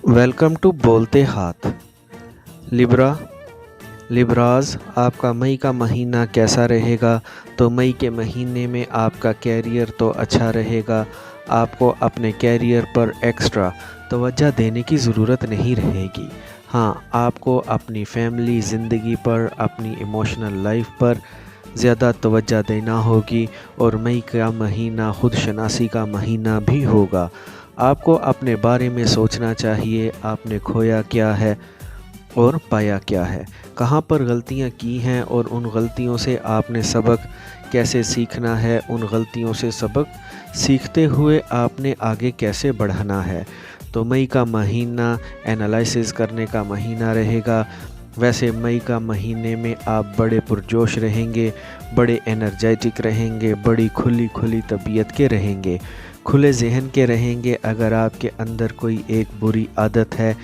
Welcome to बोलते हाथ। लिब्राज आपका मई का महीना कैसा रहेगा? तो मई के महीने में आपका कैरियर तो अच्छा रहेगा। आपको अपने कैरियर पर एक्स्ट्रा तवज्जो देने की ज़रूरत नहीं रहेगी। हाँ, आपको अपनी फैमिली ज़िंदगी पर, अपनी इमोशनल लाइफ पर ज़्यादा तवज्जो देना होगी। और मई का महीना खुद शनासी का महीना भी होगा। आपको अपने बारे में सोचना चाहिए, आपने खोया क्या है और पाया क्या है, कहाँ पर गलतियाँ की हैं और उन गलतियों से आपने सबक कैसे सीखना है, उन गलतियों से सबक सीखते हुए आपने आगे कैसे बढ़ाना है। तो मई का महीना एनालिसिस करने का महीना रहेगा। वैसे मई का महीने में आप बड़े पुरजोश रहेंगे, बड़े एनर्जेटिक रहेंगे, बड़ी खुली तबीयत के रहेंगे, खुले जहन के रहेंगे। अगर आपके अंदर कोई एक बुरी आदत है,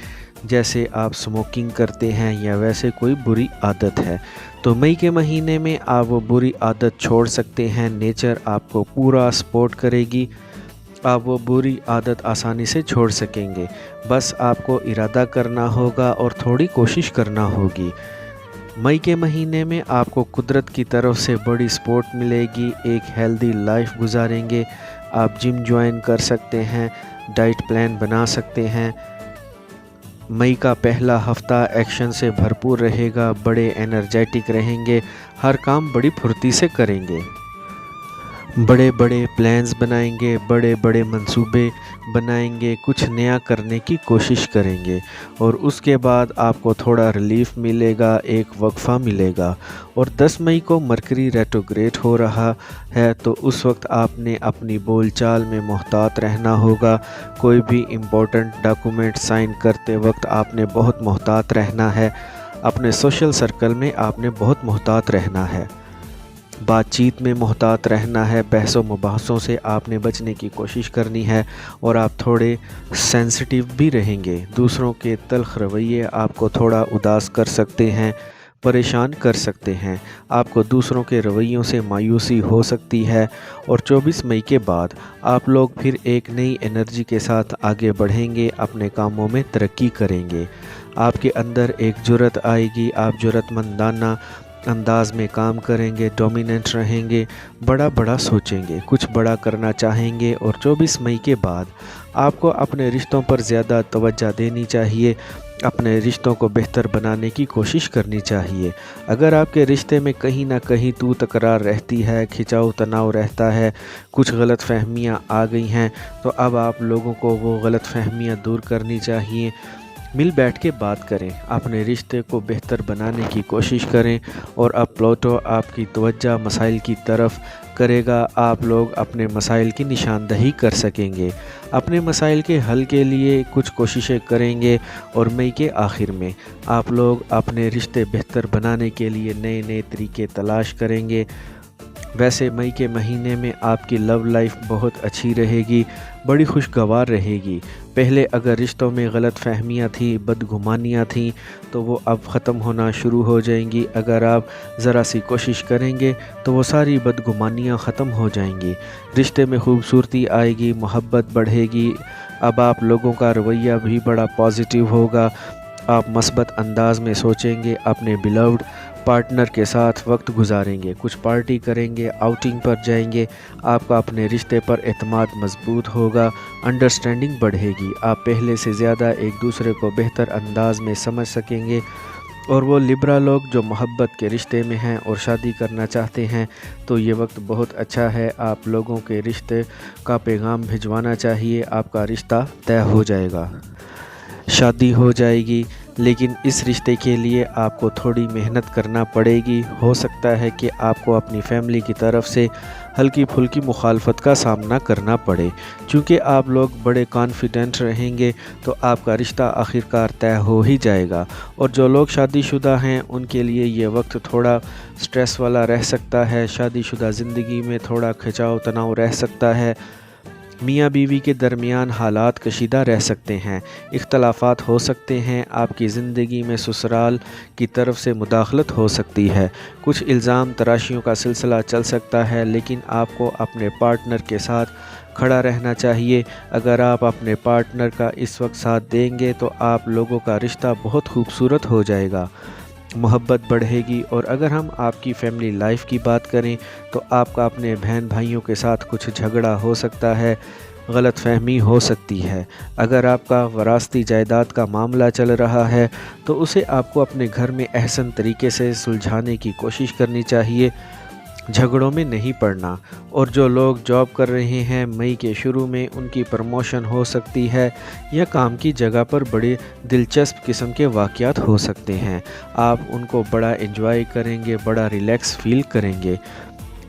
जैसे आप स्मोकिंग करते हैं या वैसे कोई बुरी आदत है, तो मई के महीने में आप वो बुरी आदत छोड़ सकते हैं। नेचर आपको पूरा सपोर्ट करेगी, आप वो बुरी आदत आसानी से छोड़ सकेंगे। बस आपको इरादा करना होगा और थोड़ी कोशिश करना होगी। मई के महीने में आपको कुदरत की तरफ से बड़ी सपोर्ट मिलेगी, एक हेल्दी लाइफ गुजारेंगे। आप जिम ज्वाइन कर सकते हैं, डाइट प्लान बना सकते हैं। मई का पहला हफ्ता एक्शन से भरपूर रहेगा, बड़े एनर्जेटिक रहेंगे, हर काम बड़ी फुर्ती से करेंगे, बड़े बड़े प्लान्स बनाएंगे, बड़े बड़े मंसूबे बनाएंगे, कुछ नया करने की कोशिश करेंगे। और उसके बाद आपको थोड़ा रिलीफ मिलेगा, एक वक्फा मिलेगा। और 10 मई को मरकरी रेट्रोग्रेड हो रहा है, तो उस वक्त आपने अपनी बोलचाल में मोहतात रहना होगा। कोई भी इम्पोर्टेंट डॉक्यूमेंट साइन करते वक्त आपने बहुत मोहतात रहना है। अपने सोशल सर्कल में आपने बहुत मोहतात रहना है, बातचीत में मोहतात रहना है, बहसों मुबाहसों से आपने बचने की कोशिश करनी है। और आप थोड़े सेंसिटिव भी रहेंगे, दूसरों के तल्ख रवैये आपको थोड़ा उदास कर सकते हैं, परेशान कर सकते हैं। आपको दूसरों के रवैयों से मायूसी हो सकती है। और 24 मई के बाद आप लोग फिर एक नई एनर्जी के साथ आगे बढ़ेंगे, अपने कामों में तरक्की करेंगे। आपके अंदर एक जुर्रत आएगी, आप जुर्रतमंदाना अंदाज में काम करेंगे, डोमिनेंट रहेंगे, बड़ा सोचेंगे, कुछ बड़ा करना चाहेंगे। और 24 मई के बाद आपको अपने रिश्तों पर ज़्यादा तवज्जो देनी चाहिए, अपने रिश्तों को बेहतर बनाने की कोशिश करनी चाहिए। अगर आपके रिश्ते में कहीं ना कहीं तू तकरार रहती है, खिंचाव तनाव रहता है, कुछ गलत फहमियाँ आ गई हैं, तो अब आप लोगों को वो गलत फहमियाँ दूर करनी चाहिए। मिल बैठ के बात करें, अपने रिश्ते को बेहतर बनाने की कोशिश करें। और अब प्लूटो आपकी तवज्जो मसाइल की तरफ करेगा, आप लोग अपने मसाइल की निशानदही कर सकेंगे, अपने मसाइल के हल के लिए कुछ कोशिशें करेंगे। और मई के आखिर में आप लोग अपने रिश्ते बेहतर बनाने के लिए नए नए तरीके तलाश करेंगे। वैसे मई के महीने में आपकी लव लाइफ बहुत अच्छी रहेगी, बड़ी खुशगवार रहेगी। पहले अगर रिश्तों में गलत फहमियाँ थी, बदगुमानियाँ थीं, तो वो अब ख़त्म होना शुरू हो जाएंगी। अगर आप ज़रा सी कोशिश करेंगे तो वो सारी बदगुमानियाँ ख़त्म हो जाएंगी, रिश्ते में खूबसूरती आएगी, मोहब्बत बढ़ेगी। अब आप लोगों का रवैया भी बड़ा पॉजिटिव होगा, आप मस्बत अंदाज में सोचेंगे, अपने बिलव्ड पार्टनर के साथ वक्त गुजारेंगे, कुछ पार्टी करेंगे, आउटिंग पर जाएंगे। आपका अपने रिश्ते पर एतमाद मजबूत होगा, अंडरस्टैंडिंग बढ़ेगी, आप पहले से ज़्यादा एक दूसरे को बेहतर अंदाज में समझ सकेंगे। और वो लिब्रा लोग जो मोहब्बत के रिश्ते में हैं और शादी करना चाहते हैं, तो ये वक्त बहुत अच्छा है, आप लोगों के रिश्ते का पैगाम भिजवाना चाहिए, आपका रिश्ता तय हो जाएगा, शादी हो जाएगी। लेकिन इस रिश्ते के लिए आपको थोड़ी मेहनत करना पड़ेगी। हो सकता है कि आपको अपनी फैमिली की तरफ से हल्की फुल्की मुखालफत का सामना करना पड़े। चूँकि आप लोग बड़े कॉन्फिडेंट रहेंगे, तो आपका रिश्ता आखिरकार तय हो ही जाएगा। और जो लोग शादीशुदा हैं, उनके लिए ये वक्त थोड़ा स्ट्रेस वाला रह सकता है, शादीशुदा ज़िंदगी में थोड़ा खिंचाव तनाव रह सकता है, मियाँ बीवी के दरमियान हालात कशीदा रह सकते हैं, इख्तलाफात हो सकते हैं, आपकी ज़िंदगी में ससुराल की तरफ से मुदाखलत हो सकती है, कुछ इल्ज़ाम तराशियों का सिलसिला चल सकता है। लेकिन आपको अपने पार्टनर के साथ کھڑا رہنا چاہیے۔ اگر آپ اپنے پارٹنر کا اس وقت ساتھ دیں گے تو آپ لوگوں کا رشتہ بہت خوبصورت ہو جائے گا، محبت بڑھے گی۔ اور اگر ہم آپ کی فیملی لائف کی بات کریں تو آپ کا اپنے بہن بھائیوں کے ساتھ کچھ جھگڑا ہو سکتا ہے، غلط فہمی ہو سکتی ہے۔ اگر آپ کا وراثتی جائیداد کا معاملہ چل رہا ہے تو اسے آپ کو اپنے گھر میں احسن طریقے سے سلجھانے کی کوشش کرنی چاہیے، جھگڑوں میں نہیں پڑنا۔ اور جو لوگ جاب کر رہے ہیں، مئی کے شروع میں ان کی پروموشن ہو سکتی ہے یا کام کی جگہ پر بڑے دلچسپ قسم کے واقعات ہو سکتے ہیں۔ آپ ان کو بڑا انجوائے کریں گے، بڑا ریلیکس فیل کریں گے۔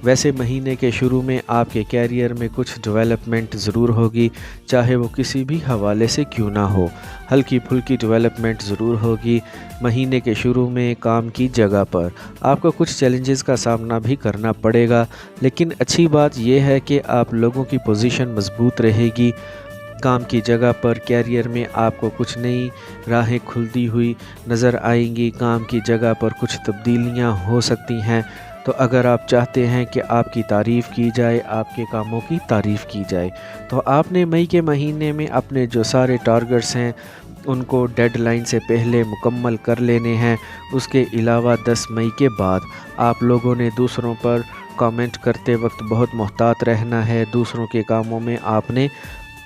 ویسے مہینے کے شروع میں آپ کے کیریئر میں کچھ ڈیولپمنٹ ضرور ہوگی، چاہے وہ کسی بھی حوالے سے کیوں نہ ہو، ہلکی پھلکی ڈیولپمنٹ ضرور ہوگی۔ مہینے کے شروع میں کام کی جگہ پر آپ کو کچھ چیلنجز کا سامنا بھی کرنا پڑے گا، لیکن اچھی بات یہ ہے کہ آپ لوگوں کی پوزیشن مضبوط رہے گی۔ کام کی جگہ پر کیریئر میں آپ کو کچھ نئی راہیں کھلتی ہوئی نظر آئیں گی، کام کی جگہ پر کچھ تبدیلیاں ہو سکتی ہیں۔ تو اگر آپ چاہتے ہیں کہ آپ کی تعریف کی جائے، آپ کے کاموں کی تعریف کی جائے، تو آپ نے مئی کے مہینے میں اپنے جو سارے ٹارگٹس ہیں ان کو ڈیڈ لائن سے پہلے مکمل کر لینے ہیں۔ اس کے علاوہ 10 مئی کے بعد آپ لوگوں نے دوسروں پر کامنٹ کرتے وقت بہت محتاط رہنا ہے، دوسروں کے کاموں میں آپ نے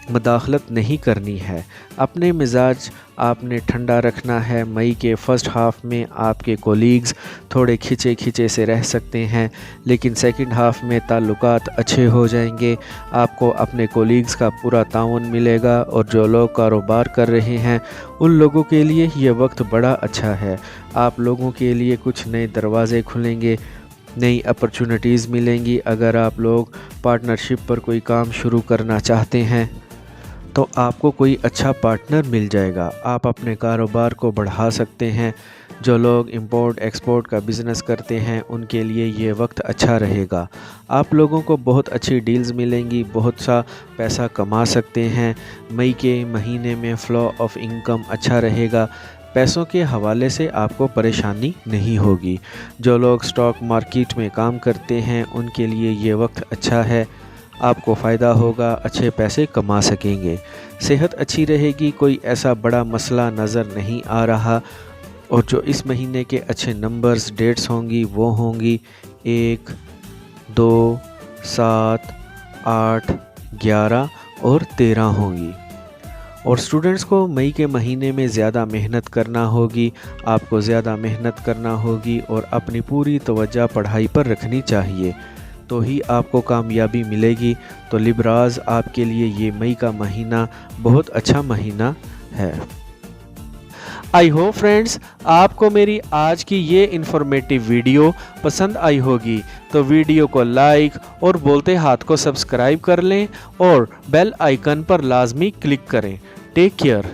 مداخلت نہیں کرنی ہے، اپنے مزاج آپ نے ٹھنڈا رکھنا ہے۔ مئی کے فرسٹ ہاف میں آپ کے کولیگز تھوڑے کھچے سے رہ سکتے ہیں، لیکن سیکنڈ ہاف میں تعلقات اچھے ہو جائیں گے، آپ کو اپنے کولیگز کا پورا تعاون ملے گا، اور جو لوگ کاروبار کر رہے ہیں ان لوگوں کے لیے یہ وقت بڑا اچھا ہے۔ آپ لوگوں کے لیے کچھ نئے دروازے کھلیں گے، نئی اپرچونٹیز ملیں گی۔ اگر آپ لوگ پارٹنرشپ پر کوئی کام شروع کرنا چاہتے ہیں تو آپ کو کوئی اچھا پارٹنر مل جائے گا، آپ اپنے کاروبار کو بڑھا سکتے ہیں۔ جو لوگ امپورٹ ایکسپورٹ کا بزنس کرتے ہیں ان کے لیے یہ وقت اچھا رہے گا، آپ لوگوں کو بہت اچھی ڈیلز ملیں گی، بہت سا پیسہ کما سکتے ہیں۔ مئی کے مہینے میں فلو آف انکم اچھا رہے گا، پیسوں کے حوالے سے آپ کو پریشانی نہیں ہوگی۔ جو لوگ سٹاک مارکیٹ میں کام کرتے ہیں ان کے لیے یہ وقت اچھا ہے، آپ کو فائدہ ہوگا، اچھے پیسے کما سکیں گے۔ صحت اچھی رہے گی، کوئی ایسا بڑا مسئلہ نظر نہیں آ رہا۔ اور جو اس مہینے کے اچھے نمبرز ڈیٹس ہوں گی وہ ہوں گی 1، 2، 7، 8، 11 اور 13 ہوں گی۔ اور اسٹوڈنٹس کو مئی کے مہینے میں زیادہ محنت کرنا ہوگی، آپ کو زیادہ محنت کرنا ہوگی اور اپنی پوری توجہ پڑھائی پر رکھنی چاہیے، تو ہی آپ کو کامیابی ملے گی۔ تو لبراز آپ کے لیے یہ مئی کا مہینہ بہت اچھا مہینہ ہے۔ آئی ہوپ فرینڈز آپ کو میری آج کی یہ انفارمیٹیو ویڈیو پسند آئی ہوگی، تو ویڈیو کو لائک اور بولتے ہاتھ کو سبسکرائب کر لیں اور بیل آئیکن پر لازمی کلک کریں۔ Take care.